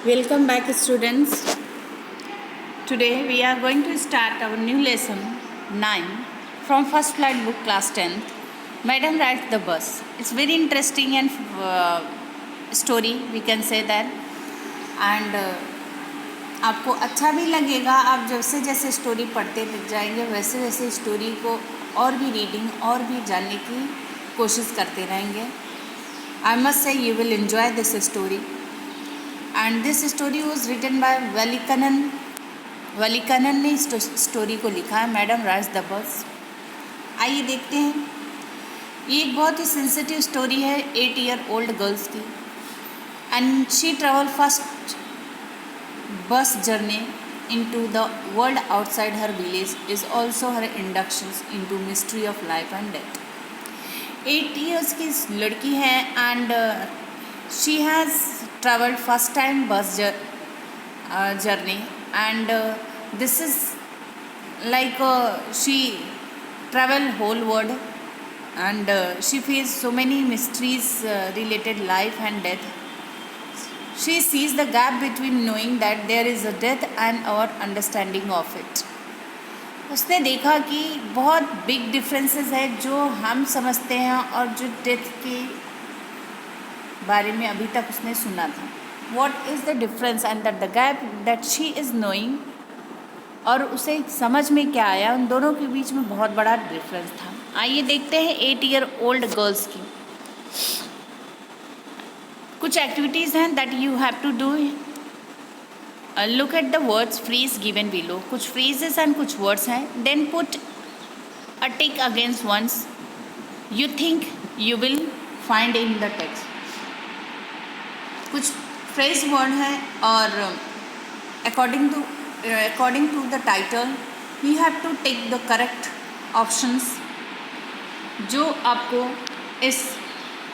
Welcome back, students. Today we are going to start our new lesson 9 from First Flight book, class 10th. Madam rides the bus. It's very interesting and story, we can say that. And आपको अच्छा भी लगेगा. आप जैसे जैसे story पढ़ते जाएंगे वैसे वैसे स्टोरी को और भी रीडिंग और भी जानने की कोशिश करते रहेंगे. I must say you will enjoy this story. And this story was written by Valikanan. वलीकनन ने इस स्टोरी को लिखा है. Madam rides the bus. आइए देखते हैं. ये एक बहुत ही सेंसिटिव स्टोरी है 8 ईयर ओल्ड गर्ल्स की. And she travel first bus journey into the world outside her village is also her inductions into mystery of life and death. 8 years की लड़की है and she has traveled first time bus journey and this is like she travel whole world and she faced so many mysteries related life and death. She sees the gap between knowing that there is a death and our understanding of it. उसने देखा कि बहुत big differences है जो हम समझते हैं और जो डेथ के बारे में अभी तक उसने सुना था. What is the difference and the gap that she is knowing, और उसे समझ में क्या आया, उन दोनों के बीच में बहुत बड़ा डिफरेंस था. आइए देखते हैं 8 ईयर ओल्ड गर्ल्स की कुछ एक्टिविटीज़ हैं that you have to do. Look at the words phrase given below. कुछ फ्रेजेस एंड कुछ वर्ड्स हैं. Then put a tick against ones you think you will find in the text. कुछ phrase word है और according to the title you have to take the correct options जो आपको इस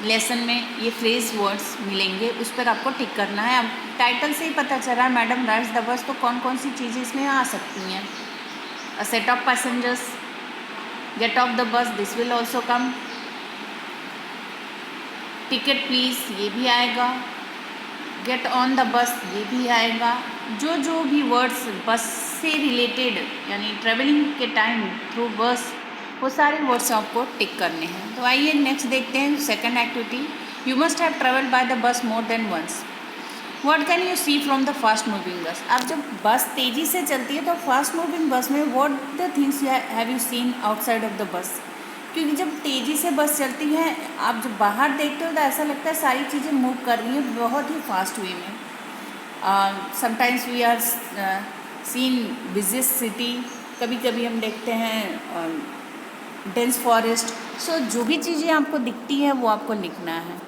lesson में ये फ्रेज वर्ड्स मिलेंगे उस पर आपको टिक करना है. अब टाइटल से ही पता चल रहा है मैडम राइड्स द बस, तो कौन कौन सी चीज़ें इसमें आ सकती हैं. A set of passengers, get off the bus, this will also come. Ticket please, ये भी आएगा. गेट ऑन द बस, ये भी आएगा. जो भी वर्ड्स बस से रिलेटेड यानी ट्रेवलिंग के टाइम थ्रू बस, वो सारे वर्ड्स आपको टिक करने हैं. तो आइए नेक्स्ट देखते हैं second activity. You must have travelled by the bus more than once. What can you see from the fast moving bus. अब जब बस तेज़ी से चलती है तो फास्ट मूविंग बस में what the things have you seen outside of the बस. क्योंकि जब तेज़ी से बस चलती है, आप जब बाहर देखते हो तो ऐसा लगता है सारी चीज़ें मूव कर रही हैं बहुत ही फास्ट वे में. Sometimes we are seen busiest city, कभी कभी हम देखते हैं डेंस फॉरेस्ट. सो जो भी चीज़ें आपको दिखती हैं वो आपको लिखना है.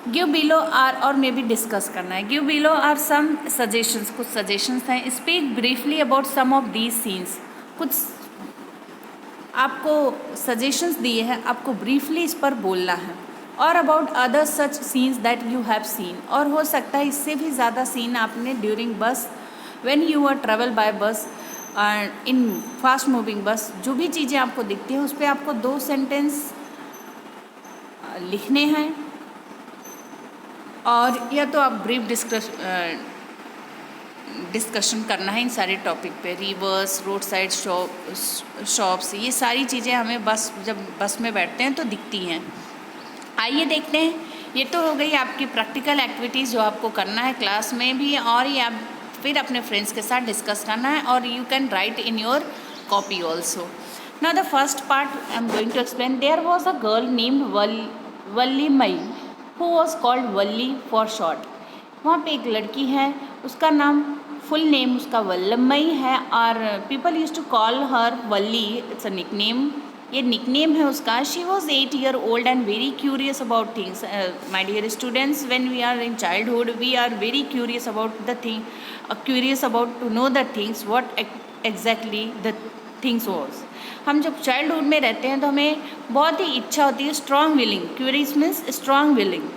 गिव बिलो आर और मे बी डिस्कस करना है. Give below are some suggestions. कुछ सजेशंस हैं. Speak briefly about some of these scenes. कुछ आपको सजेशंस दिए हैं, आपको ब्रीफली इस पर बोलना है. और about other such scenes that you have seen. और हो सकता है इससे भी ज़्यादा सीन आपने during bus when you are travel by bus in fast moving बस. जो भी चीज़ें आपको दिखती हैं उस पर आपको 2 सेंटेंस लिखने हैं. और या तो आप ब्रीफ डिस्कशन करना है इन सारे टॉपिक पे. रिवर्स, रोड साइड शॉप्स, ये सारी चीज़ें हमें जब बस में बैठते हैं तो दिखती हैं. आइए देखते हैं. ये तो हो गई आपकी प्रैक्टिकल एक्टिविटीज़ जो आपको करना है क्लास में भी, और ये आप फिर अपने फ्रेंड्स के साथ डिस्कस करना है. और you can write in your copy also. Now the first part I am going to explain. There was a girl named Valliammai who was called Valli for short. वहाँ पे एक लड़की है, उसका नाम फुल नेम उसका वल्लमई है और people use to call her Valli. It's a nickname, ये निकनेम है उसका. She was 8 year old and very curious about things. My dear students, when we are in childhood we are very curious about the thing, curious about to know the things what exactly the things was. हम जब childhood में रहते हैं तो हमें बहुत ही इच्छा होती है, strong willing. Curious means strong willing,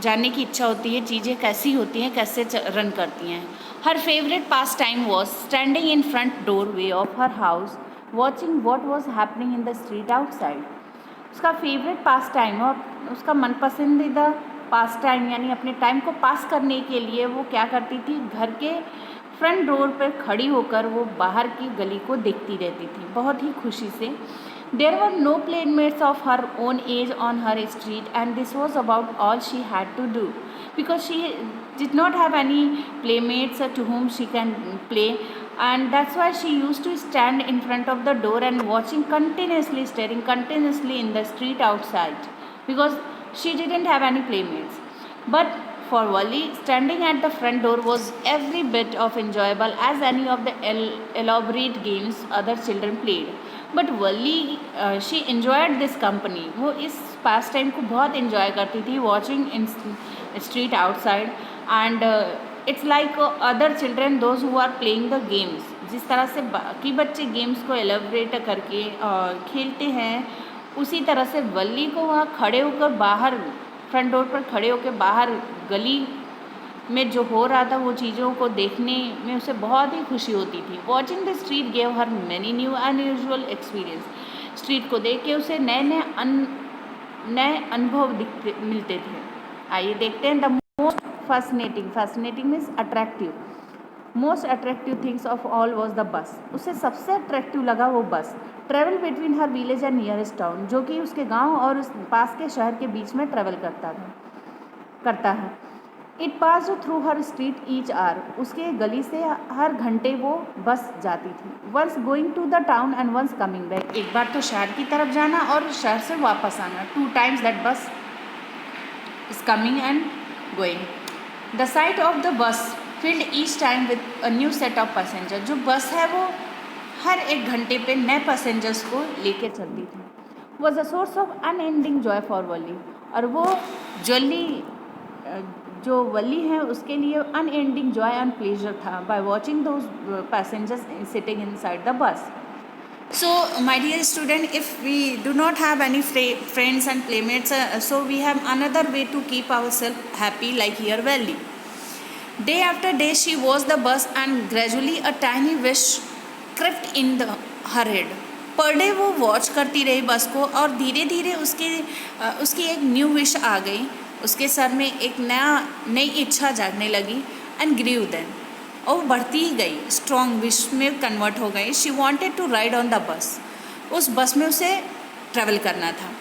जानने की इच्छा होती है चीज़ें कैसी होती हैं, कैसे रन करती हैं. हर favourite pass time was standing in front door way of her house watching what was happening in the street outside. उसका फेवरेट पास टाइम और उसका मनपसंदीदा पास टाइम यानी अपने टाइम को पास करने के लिए वो क्या करती थी, घर के फ्रंट डोर पर खड़ी होकर वो बाहर की गली को देखती रहती थी बहुत ही खुशी से। There were no playmates of her own age on her street and this was about all she had to do because she did not have any playmates to whom she can play, and that's why she used to stand in front of the door and watching continuously, staring continuously in the street outside because she didn't have any playmates. But for Wali, standing at the front door was every bit of enjoyable as any of the elaborate games other children played. But Valli she enjoyed this company, वो इस pastime को बहुत enjoy करती थी, watching in street outside and it's like other children those who are playing the games. जिस तरह से बाकी बच्चे गेम्स को एलेबरेट करके खेलते हैं, उसी तरह से वली को वहाँ खड़े होकर बाहर फ्रंट डोर पर खड़े होकर बाहर गली में जो हो रहा था वो चीज़ों को देखने में उसे बहुत ही खुशी होती थी। Watching the street gave her many new unusual experience. Street को देख के उसे नए नए अनुभव दिखते मिलते थे। आइए देखते हैं the most fascinating means attractive, most attractive things of all was the bus. उसे सबसे अट्रैक्टिव लगा वो बस। Travel between her village and nearest town, जो कि उसके गाँव और उस पास के शहर के बीच में ट्रेवल करता है। It pass through her street each hour, उसके गली से हर घंटे वो बस जाती थी। Once going to the town and once coming back, एक बार तो शहर की तरफ जाना और शहर से वापस आना। 2 times दैट बस is coming and going. The site of the बस field each time with a new set of passenger, जो बस है वो हर 1 घंटे पे नए पैसेंजर्स को लेके चलती थी। Was a source of unending joy for Valli, और वो जो वली है उसके लिए अनएंडिंग जॉय एंड प्लेजर था by watching those passengers sitting inside the bus. So my dear student, if we do not have any friends and playmates, so we have another way to keep ourselves happy, like here Valley. Day after day she watched the bus and gradually a tiny wish crept in her head. Per day वो watch करती रही बस को और धीरे धीरे उसकी एक न्यू विश आ गई, उसके सर में एक नई इच्छा जागने लगी। एंड ग्रीव देन, और वो बढ़ती ही गई, स्ट्रॉन्ग विश में कन्वर्ट हो गई। She wanted to ride on the bus, उस बस में उसे ट्रेवल करना था।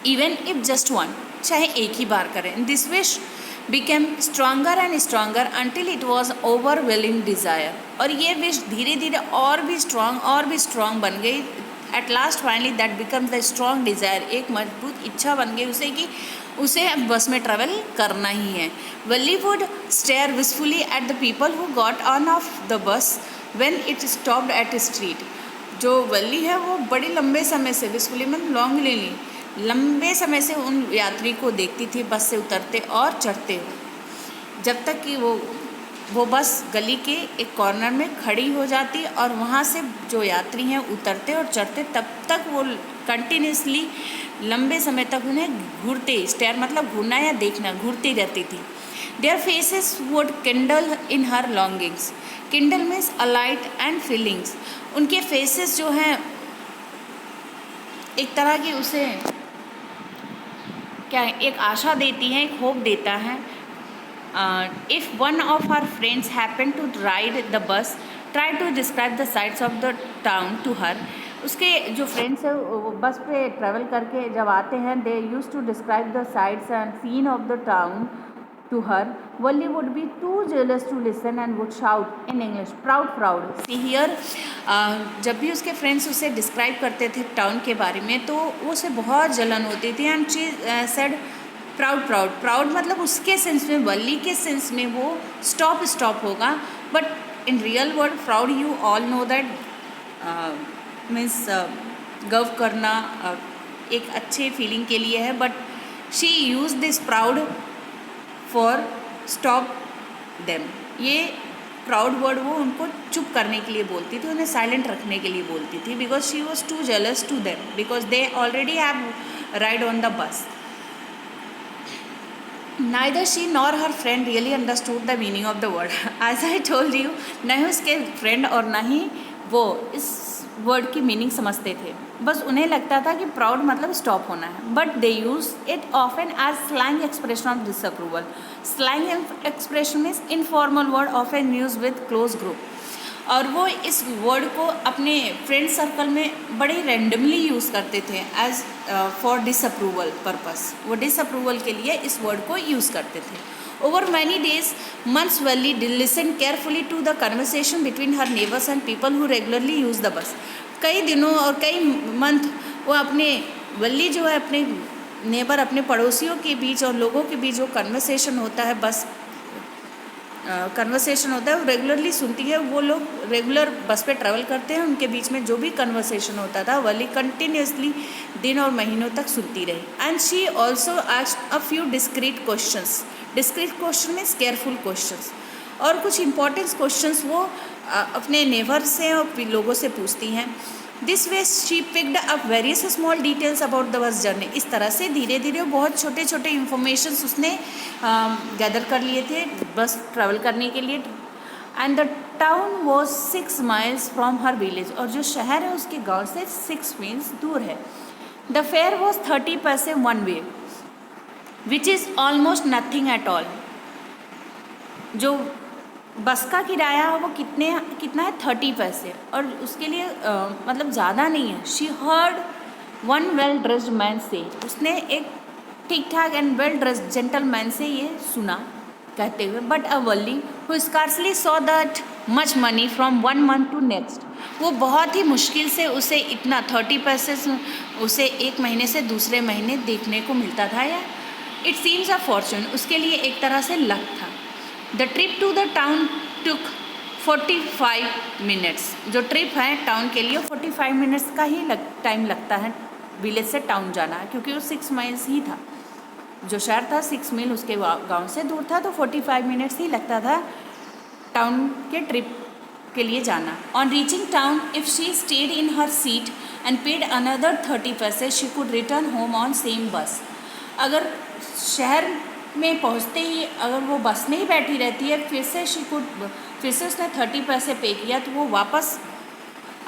इवन इफ जस्ट वन, चाहे एक ही बार करें। This wish became stronger and stronger until it was overwhelming desire, और ये विश धीरे धीरे और भी स्ट्रॉन्ग बन गई। At last finally that becomes the strong desire, एक मजबूत इच्छा बन गई उसे कि उसे अब बस में ट्रेवल करना ही है। Valli would stare wishfully at the people who got on off the bus when it stopped at street. जो वली है वो बड़ी लंबे समय से, विशफुली मतलब लॉन्गली, लंबे समय से उन यात्री को देखती थी बस से उतरते और चढ़ते हुए, जब तक कि वो बस गली के एक कॉर्नर में खड़ी हो जाती और वहाँ से जो यात्री हैं उतरते और चढ़ते, तब तक वो कंटिन्यूसली लंबे समय तक उन्हें घूरते, स्टेयर मतलब घूरना या देखना, घूरती रहती थी। Their faces would kindle in her longings, kindle means alight and feelings. उनके फेसेस जो हैं एक तरह की उसे क्या है, एक आशा देती हैं, एक होप देता है। If one of her friends happen to ride the bus, try to describe the sides of the town to her. उसके जो फ्रेंड्स हैं वो बस पे ट्रैवल करके जब आते हैं, they use to describe the sights and scene of the town to her. Valli would be too jealous to listen and would shout in English, proud proud. See here, जब भी उसके फ्रेंड्स उसे डिस्क्राइब करते थे टाउन के बारे में तो उसे बहुत जलन होती थी। And she said proud proud, proud मतलब उसके सेंस में, वली के सेंस में वो स्टॉप होगा, but in real word proud you all know that means गर्व करना एक अच्छे फीलिंग के लिए है, but she use this proud for stop them. ये प्राउड वर्ड वो उनको चुप करने के लिए बोलती थी, उन्हें साइलेंट रखने के लिए बोलती थी, because she was too jealous to them, because they already have ride on the bus. Neither she nor her friend really understood the meaning of the word. As I told you, न ही उसके friend और न ही वो इस word की meaning समझते थे, बस उन्हें लगता था कि प्राउड मतलब स्टॉप होना है। But they use it often as slang expression of disapproval. Slang expression means informal word often use with close group, और वो इस वर्ड को अपने फ्रेंड सर्कल में बड़े रैंडमली यूज़ करते थे एज फॉर डिसअप्रूवल पर्पस। वो डिसअप्रूवल के लिए इस वर्ड को यूज़ करते थे। Over many days months Valli listen carefully to the conversation between her neighbours and people who regularly use the bus. कई दिनों और कई मंथ वो अपने वल्ली जो है अपने नेबर, अपने पड़ोसियों के बीच और लोगों के बीच जो कन्वर्सेशन होता है, बस कन्वर्सेशन होता है, वो रेगुलरली सुनती है। वो लोग रेगुलर बस पे ट्रैवल करते हैं, उनके बीच में जो भी कन्वर्सेशन होता था वली कंटिन्यूसली दिन और महीनों तक सुनती रही। And she also asked a few discrete questions. Discrete question means careful questions, और कुछ इंपॉर्टेंट क्वेश्चंस वो अपने नेबर से और लोगों से पूछती हैं। This way she picked up various small details about the bus journey. इस तरह से धीरे धीरे बहुत छोटे छोटे इंफॉर्मेशंस उसने गैदर कर लिए थे बस ट्रैवल करने के लिए। And the town was 6 miles from her village, और जो शहर है उसके गांव से 6 miles दूर है। द फेयर वॉज 30 पैसे one way, which is almost nothing at all. जो बस का किराया है वो कितना है 30 पैसे, और उसके लिए मतलब ज़्यादा नहीं है। She heard one well dressed man से, उसने एक ठीक ठाक एंड वेल ड्रेस्ड जेंटलमैन से ये सुना कहते हुए। But a Valli who scarcely saw that much money from one month to next, वो बहुत ही मुश्किल से उसे इतना 30 पैसे उसे एक महीने से दूसरे महीने देखने को मिलता था। या इट सीम्स अ फॉर्चून, उसके लिए एक तरह से लक था। The trip to the town took 45 minutes। जो ट्रिप है टाउन के लिए 45 मिनट्स का ही टाइम लगता है विलेज से टाउन जाना, क्योंकि वो 6 miles ही था। जो शहर था 6 मील उसके गांव से दूर था, तो 45 मिनट्स ही लगता था टाउन के ट्रिप के लिए जाना। On reaching town if she stayed in her seat and paid another 30 पैसे she could return home on same बस। अगर शहर में पहुंचते ही अगर वो बस में ही बैठी रहती है, फिर से उसने 30 पैसे पे किया, तो वो वापस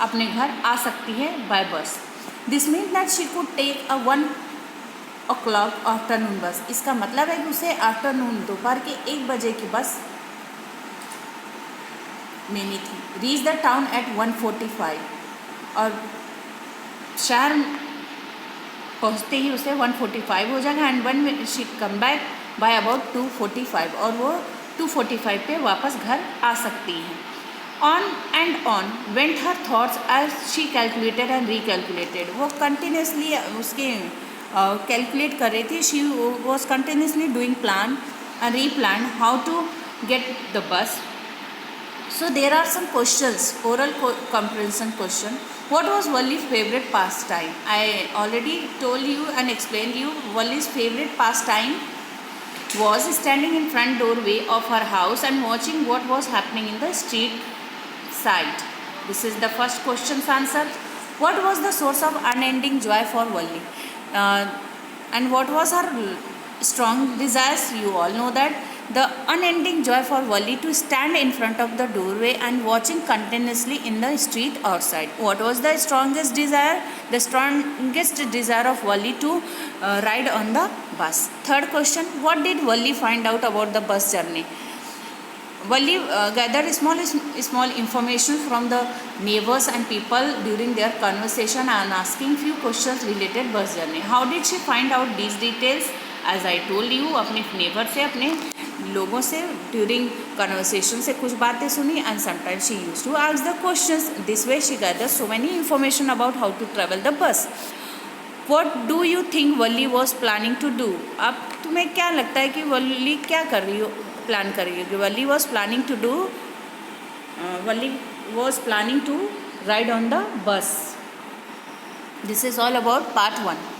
अपने घर आ सकती है by bus. This mean that she could take a 1 o'clock afternoon bus. इसका मतलब है कि उसे आफ्टरनून दोपहर के 1 बजे की बस लेनी थी। रीच द टाउन एट 1:45, और शहर पहुँचते ही उसे 1:45 हो जाएगा। And one she come back by about 2:45, और वो 2:45 पे वापस घर आ सकती हैं। On and on went her thoughts as she calculated and recalculated. वो कंटिन्यूसली उसके कैलकुलेट कर रही थी। She was continuously doing plan and replan how to get the bus. So there are some questions, oral comprehension question. What was Wally's favorite pastime? I already told you and explained you Wally's favorite pastime was standing in front doorway of her house and watching what was happening in the street side. This is the first question's answer. What was the source of unending joy for Wally? And what was her strong desires? You all know that. The unending joy for Wally to stand in front of the doorway and watching continuously in the street outside. What was the strongest desire? The strongest desire of Wally to ride on the bus. Third question, what did Wally find out about the bus journey? Wally gathered small information from the neighbors and people during their conversation and asking few questions related bus journey. How did she find out these details? As I told you, अपने neighbour से, अपने लोगों से during conversation से कुछ बातें सुनी, and sometimes she used to ask the questions. This way she gathered so many information about how to travel the bus. What do you think Valli was planning to do? अब तुम्हें क्या लगता है कि वली क्या कर रही हो, प्लान कर रही हो? Valli was planning to do, Valli was planning to ride on the bus. This is all about part 1.